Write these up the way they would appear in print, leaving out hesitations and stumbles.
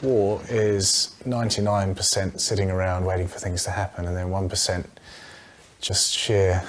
War is 99% sitting around waiting for things to happen, and then 1% just sheer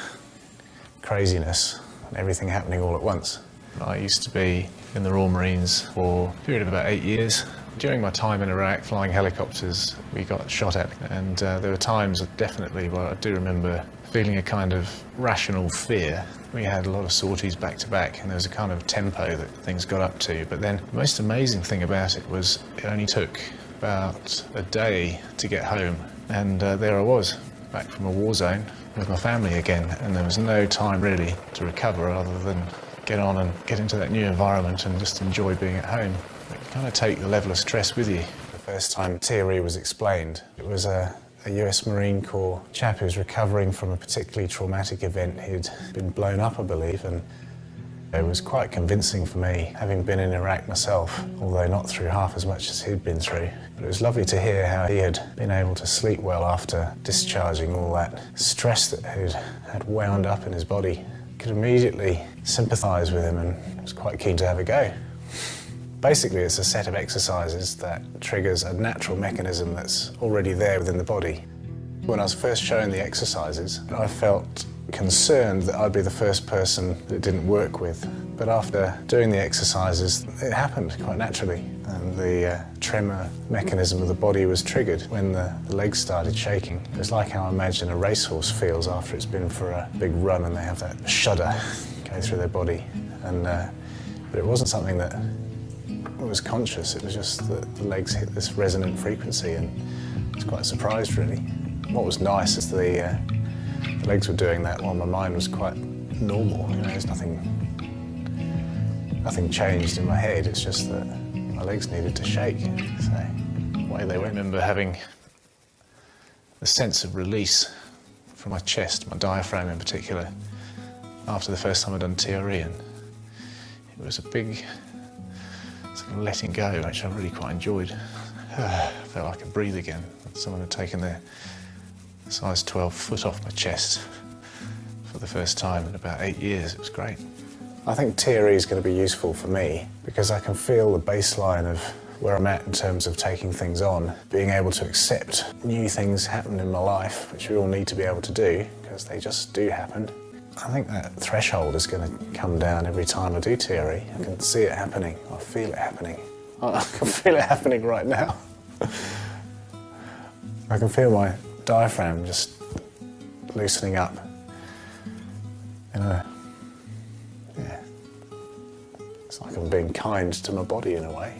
craziness and everything happening all at once. I used to be in the Royal Marines for a period of about 8 years. During my time in Iraq flying helicopters, we got shot at, and there were times definitely where I do remember feeling a kind of rational fear. We had a lot of sorties back to back, and there was a kind of tempo that things got up to. But then the most amazing thing about it was it only took about a day to get home, and there I was, back from a war zone with my family again, and there was no time really to recover other than get on and get into that new environment and just enjoy being at home. You kind of take the level of stress with you. The first time TRE was explained, it was a US Marine Corps chap who was recovering from a particularly traumatic event. He'd been blown up, I believe, and it was quite convincing for me, having been in Iraq myself, although not through half as much as he'd been through. But it was lovely to hear how he had been able to sleep well after discharging all that stress that had wound up in his body. I could immediately sympathise with him, and was quite keen to have a go. Basically, it's a set of exercises that triggers a natural mechanism that's already there within the body. When I was first shown the exercises, I felt concerned that I'd be the first person that it didn't work with. But after doing the exercises, it happened quite naturally, and the tremor mechanism of the body was triggered when the legs started shaking. It was like how I imagine a racehorse feels after it's been for a big run and they have that shudder go through their body. And but it wasn't something that was conscious, it was just that the legs hit this resonant frequency, and I was quite surprised really. What was nice is the legs were doing that while my mind was quite normal. You know, there's nothing changed in my head, it's just that my legs needed to shake. So away they went. I remember having a sense of release from my chest, my diaphragm in particular, after the first time I'd done TRE, and it was a big sort of letting go, which I really quite enjoyed. I felt like I could breathe again. Someone had taken their size 12 foot off my chest for the first time in about 8 years. It was great. I think TRE is going to be useful for me because I can feel the baseline of where I'm at in terms of taking things on, being able to accept new things happen in my life, which we all need to be able to do because they just do happen. I think that threshold is going to come down every time I do TRE. I can see it happening, I feel it happening. I can feel it happening right now. I can feel my diaphragm just loosening up. Yeah. It's like I'm being kind to my body in a way.